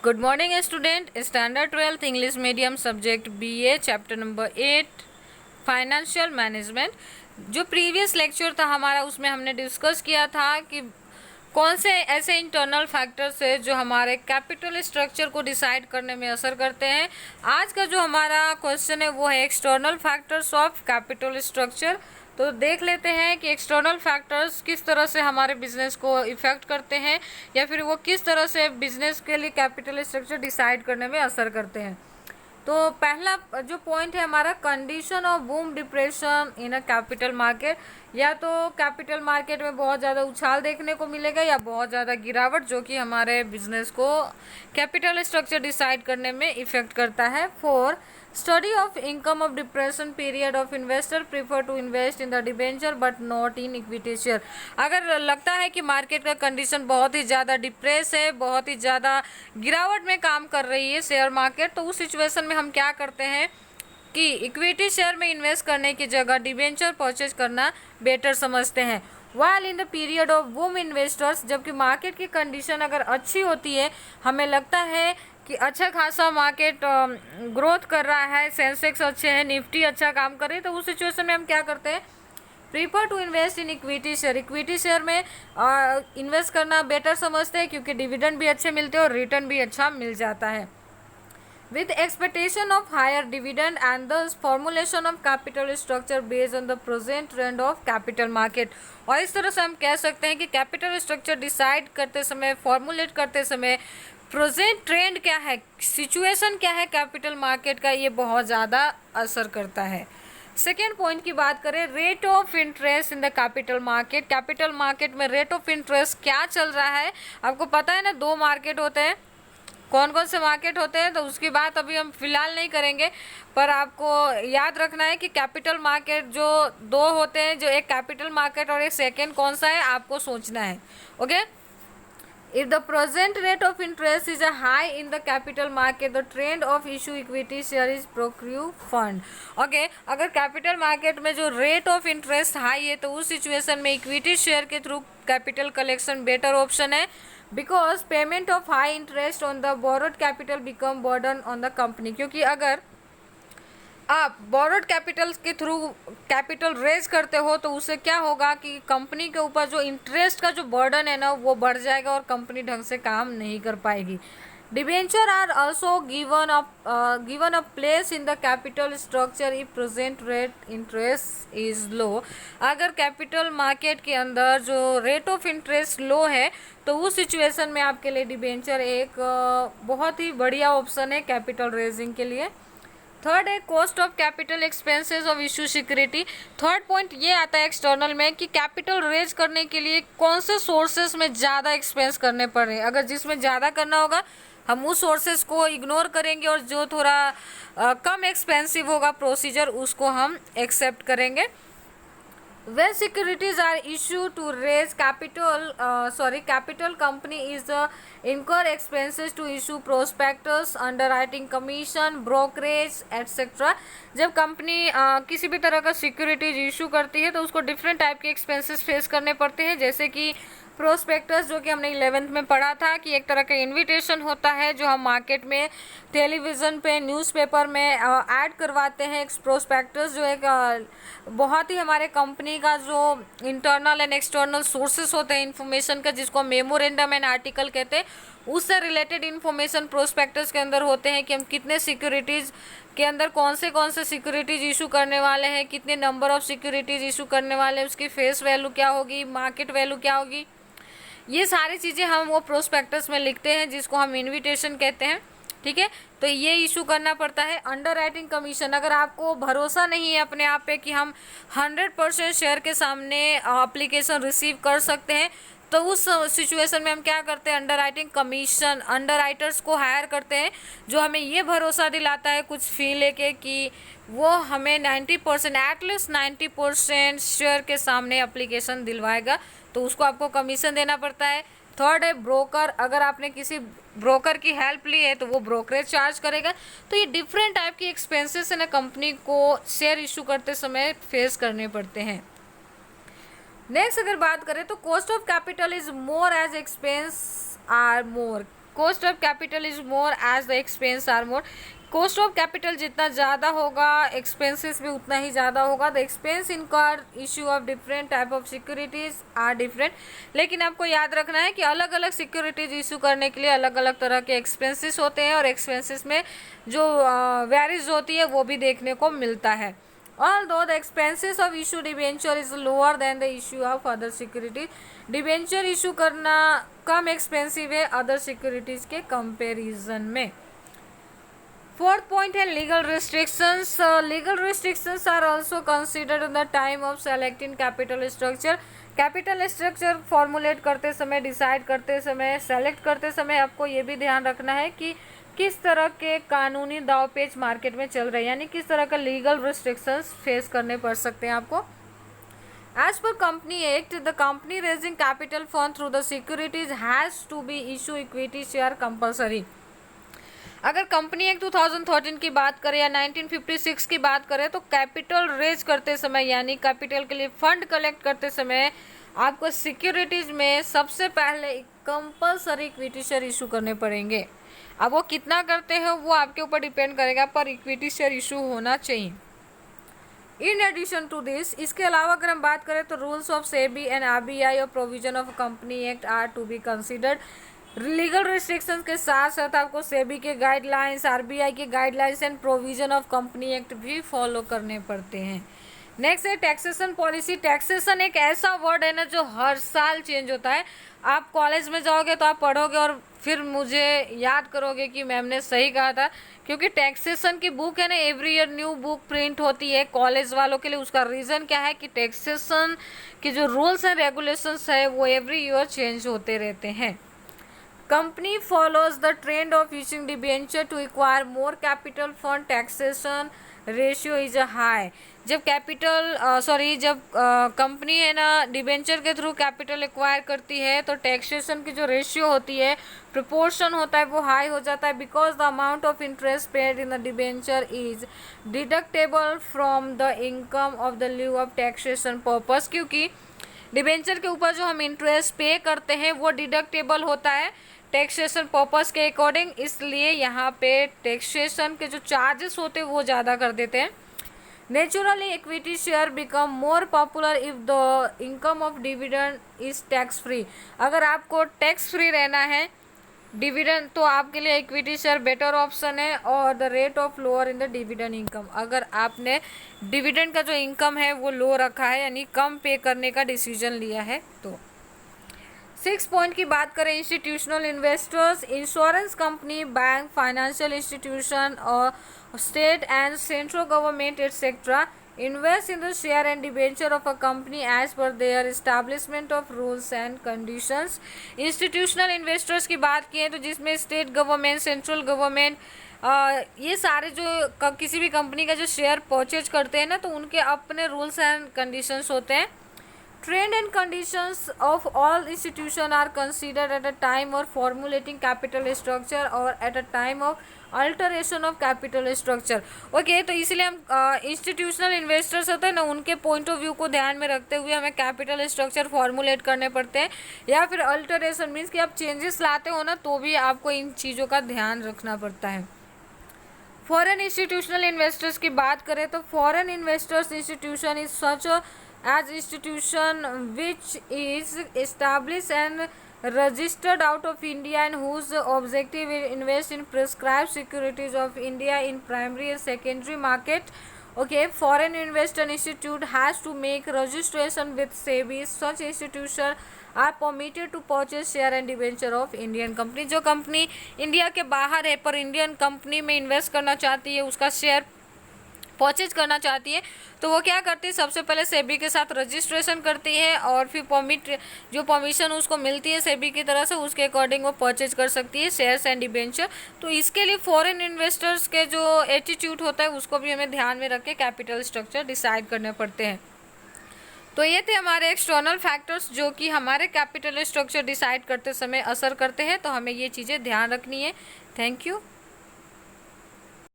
Good morning student. Standard 12th English medium subject BA chapter number 8 financial management. जो previous lecture था हमारा उसमें हमने डिस्कस किया था कि कौन से ऐसे इंटरनल फैक्टर्स है जो हमारे कैपिटल स्ट्रक्चर को डिसाइड करने में असर करते हैं। आज का जो हमारा क्वेश्चन है वो है external factors of capital structure. तो देख लेते हैं कि एक्सटर्नल फैक्टर्स किस तरह से हमारे बिजनेस को इफेक्ट करते हैं या फिर वो किस तरह से बिजनेस के लिए कैपिटल स्ट्रक्चर डिसाइड करने में असर करते हैं। तो पहला जो पॉइंट है हमारा, condition of boom depression in a capital market. या तो कैपिटल मार्केट में बहुत ज़्यादा उछाल देखने को मिलेगा या बहुत ज़्यादा गिरावट, जो कि हमारे बिजनेस को कैपिटल स्ट्रक्चर डिसाइड करने में इफेक्ट करता है। 4 study of income of depression period of investor prefer to invest in the debenture but not in equity share. अगर लगता है कि मार्केट का कंडीशन बहुत ही ज़्यादा डिप्रेस है, बहुत ही ज़्यादा गिरावट में काम कर रही है शेयर मार्केट, तो उस सिचुएशन में हम क्या करते हैं कि इक्विटी शेयर में इन्वेस्ट करने की जगह डिबेंचर परचेज करना बेटर समझते हैं। While in the period of boom investors, जबकि मार्केट की कंडीशन अगर अच्छी होती है, हमें लगता है कि अच्छा खासा मार्केट ग्रोथ कर रहा है, सेंसेक्स अच्छे हैं, निफ्टी अच्छा काम कर रही है, तो उस सिचुएशन में हम क्या करते हैं, prefer to invest in equity share. Equity share में इन्वेस्ट करना बेटर समझते हैं क्योंकि डिविडेंड भी अच्छे मिलते हैं और रिटर्न भी अच्छा मिल जाता है। With expectation of higher dividend and the formulation of capital structure based on the present trend of capital market। और इस तरह से हम कह सकते हैं कि कैपिटल स्ट्रक्चर डिसाइड करते समय, फॉर्मुलेट करते समय प्रेजेंट ट्रेंड क्या है, सिचुएशन क्या है कैपिटल मार्केट का, ये बहुत ज़्यादा असर करता है। सेकेंड पॉइंट की बात करें, rate of interest in the capital market. Capital market में रेट ऑफ इंटरेस्ट क्या चल रहा है। आपको पता है ना, दो मार्केट होते हैं। कौन कौन से मार्केट होते हैं तो उसकी बात अभी हम फिलहाल नहीं करेंगे, पर आपको याद रखना है कि कैपिटल मार्केट जो दो होते हैं, जो एक कैपिटल मार्केट और एक सेकेंड कौन सा है, आपको सोचना है। Okay, if the present rate of interest is a high in the capital market the trend of issue equity share is procure fund. Okay, अगर कैपिटल मार्केट में जो रेट ऑफ इंटरेस्ट हाई है तो उस सिचुएशन में equity share के through capital collection better option है, because payment of high interest on the borrowed capital become burden on the company. क्योंकि अगर आप बोरोड कैपिटल के थ्रू कैपिटल रेज करते हो तो उससे क्या होगा कि कंपनी के ऊपर जो इंटरेस्ट का जो बर्डन है ना वो बढ़ जाएगा और कंपनी ढंग से काम नहीं कर पाएगी। Debenture are also given a place in the capital structure if present rate interest is low. अगर कैपिटल मार्केट के अंदर जो रेट ऑफ इंटरेस्ट लो है तो उस सिचुएशन में आपके लिए डिबेंचर एक बहुत ही बढ़िया ऑप्शन है कैपिटल रेजिंग के लिए। थर्ड है cost of capital expenses of issue security. Third point ये आता है एक्सटर्नल में कि कैपिटल रेज करने के लिए कौन से सोर्सेस में ज़्यादा एक्सपेंस करने पड़ रहे हैं। अगर जिसमें ज़्यादा करना होगा हम उस सोर्सेस को इग्नोर करेंगे और जो थोड़ा कम एक्सपेंसिव होगा प्रोसीजर उसको हम एक्सेप्ट करेंगे। When securities are issued to raise capital company is incur expenses to issue prospectus, underwriting commission, brokerage etc। जब कंपनी किसी भी तरह का सिक्योरिटीज इशू करती है तो उसको डिफरेंट टाइप के एक्सपेंसेस फेस करने पड़ते हैं, जैसे कि प्रोस्पेक्टस जो कि हमने 11th में पढ़ा था कि एक तरह का इनविटेशन होता है जो हम मार्केट में टेलीविज़न पे, न्यूज़पेपर में ऐड करवाते हैं। प्रोस्पेक्टस जो एक बहुत ही हमारे कंपनी का जो इंटरनल एंड एक्सटर्नल सोर्सेस होते हैं इन्फॉर्मेशन का, जिसको मेमोरेंडम एंड आर्टिकल कहते हैं, उससे रिलेटेड इन्फॉर्मेशन प्रोस्पेक्टस के अंदर होते हैं कि हम कितने सिक्योरिटीज़ के अंदर कौन से सिक्योरिटीज़ इशू करने वाले हैं, कितने नंबर ऑफ सिक्योरिटीज़ इशू करने वाले हैं, उसकी फेस वैल्यू क्या होगी, मार्केट वैल्यू क्या होगी, ये सारी चीज़ें हम वो प्रोस्पेक्टस में लिखते हैं जिसको हम इनविटेशन कहते हैं। ठीक है, तो ये इशू करना पड़ता है। अंडर राइटिंग कमीशन, अगर आपको भरोसा नहीं है अपने आप पे कि हम 100% शेयर के सामने एप्लीकेशन रिसीव कर सकते हैं तो उस सिचुएशन में हम क्या करते हैं, under writing commission, under writers को हायर करते हैं जो हमें ये भरोसा दिलाता है कुछ फी लेके कि वो हमें 90% एटलीस्ट 90% शेयर के सामने एप्लीकेशन दिलवाएगा, तो उसको आपको कमीशन देना पड़ता है। थर्ड है ब्रोकर, अगर आपने किसी ब्रोकर की हेल्प ली है तो वो ब्रोकरेज चार्ज करेगा। तो ये डिफरेंट टाइप की एक्सपेंसेस है ना कंपनी को शेयर इशू करते समय फेस करने पड़ते हैं। नेक्स्ट अगर बात करें तो cost of capital is more as expense are more. Cost of capital is more as the expense are more. Cost of capital जितना ज़्यादा होगा एक्सपेंसेस भी उतना ही ज़्यादा होगा। The expense incur issue of different type of securities are different. लेकिन आपको याद रखना है कि अलग अलग सिक्योरिटीज इशू करने के लिए अलग अलग तरह के एक्सपेंसेस होते हैं और एक्सपेंसेस में जो वेरीज होती है वो भी देखने को मिलता है। Although the expenses of issue debenture is lower than the issue of other securities, debenture issue करना कम एक्सपेंसिव है अदर सिक्योरिटीज के कंपैरिजन में। फोर्थ पॉइंट है legal restrictions. Legal restrictions are also considered in the time of selecting capital structure. Capital structure formulate करते समय, decide करते समय, सेलेक्ट करते समय आपको ये भी ध्यान रखना है कि किस तरह के कानूनी दावपेच मार्केट में चल रहे हैं, यानी किस तरह का लीगल रिस्ट्रिक्शंस फेस करने पड़ सकते हैं आपको। As per company act, the company raising capital fund through the securities has to be issue equity share compulsory. अगर कंपनी एक्ट 2013 की बात करें या 1956 की बात करें तो कैपिटल रेज करते समय यानी कैपिटल के लिए फंड कलेक्ट करते समय आपको सिक्योरिटीज में सबसे पहले कंपल्सरी इक्विटी शेयर इशू करने पड़ेंगे। अब वो कितना करते हैं वो आपके ऊपर डिपेंड करेगा, पर इक्विटी शेयर इशू होना चाहिए। इन एडिशन टू दिस, इसके अलावा अगर हम बात करें तो rules of SEBI and RBI और provision of company act are to be considered. Legal restrictions के साथ साथ आपको सेबी के गाइडलाइंस, आरबीआई के guidelines and provision of company act भी फॉलो करने पड़ते हैं। नेक्स्ट है टैक्सेशन पॉलिसी। टैक्सेशन एक ऐसा वर्ड है ना जो हर साल चेंज होता है। आप कॉलेज में जाओगे तो आप पढ़ोगे और फिर मुझे याद करोगे कि मैम ने सही कहा था, क्योंकि टैक्सेशन की बुक है ना every year new book print होती है कॉलेज वालों के लिए। उसका रीज़न क्या है कि टैक्सेशन के जो रूल्स एंड रेगुलेशंस है वो एवरी ईयर चेंज होते रहते हैं। Company follows the trend of issuing debenture to acquire more capital fund. Taxation ratio is high. जब जब कंपनी है ना डिबेंचर के थ्रू कैपिटल एक्वायर करती है तो टैक्सेशन की जो रेशियो होती है, प्रोपोर्शन होता है, वो हाई हो जाता है। Because the amount of interest paid in the debenture is deductible from the income of the lieu of taxation purpose. क्योंकि डिबेंचर के ऊपर जो हम इंटरेस्ट पे करते हैं वो डिडक्टेबल होता है टैक्सेशन पर्पस के अकॉर्डिंग, इसलिए यहाँ पे टैक्सेशन के जो चार्जेस होते हैं वो ज़्यादा कर देते हैं। Naturally equity share become more popular if the income of dividend is tax free. अगर आपको टैक्स फ्री रहना है डिविडेंड तो आपके लिए इक्विटी शेयर बेटर ऑप्शन है। और the rate of lower in the dividend income, अगर आपने डिविडेंड का जो इनकम है वो लो रखा है यानी कम पे करने का डिसीजन लिया है तो। 6 पॉइंट की बात करें institutional investors. Insurance company, bank, financial institution और state and central government etcetera invest in the share and debenture of a company as per their establishment of rules and conditions. Institutional investors की बात की है तो जिसमें state government, central government, ये सारे जो किसी भी कंपनी का जो शेयर परचेज करते हैं ना तो उनके अपने रूल्स एंड कंडीशंस होते हैं। Trend and conditions of all institutions are considered at a time of formulating capital structure or at a time of alteration of capital structure. Okay, तो इसलिए हम इंस्टीट्यूशनल इन्वेस्टर्स होते हैं ना उनके पॉइंट ऑफ व्यू को ध्यान में रखते हुए हमें कैपिटल स्ट्रक्चर फॉर्मुलेट करने पड़ते हैं, या फिर अल्टरेशन मीन्स कि आप चेंजेस लाते हो ना तो भी आपको इन चीज़ों का ध्यान रखना पड़ता है। फॉरेन इंस्टीट्यूशनल इन्वेस्टर्स की बात करें तो foreign investors institution is such as institution which is established and registered out of India and whose objective is invest in prescribed securities of India in primary and secondary market. Okay, foreign investor institute has to make registration with SEBI. Such institution are permitted to purchase share and debenture of Indian company. जो company India के बाहर है पर Indian company में invest करना चाहती है, उसका शेयर परचेज करना चाहती है तो वो क्या करती है, सबसे पहले सेबी के साथ रजिस्ट्रेशन करती है और फिर जो परमिशन उसको मिलती है सेबी की तरफ से उसके अकॉर्डिंग वो परचेज कर सकती है शेयर्स एंड डिबेंचर। तो इसके लिए फॉरेन इन्वेस्टर्स के जो एटीट्यूड होता है उसको भी हमें ध्यान में रख के कैपिटल स्ट्रक्चर डिसाइड करने पड़ते हैं। तो ये थे हमारे एक्सटर्नल फैक्टर्स जो कि हमारे कैपिटल स्ट्रक्चर डिसाइड करते समय असर करते हैं, तो हमें ये चीज़ें ध्यान रखनी है। Thank you.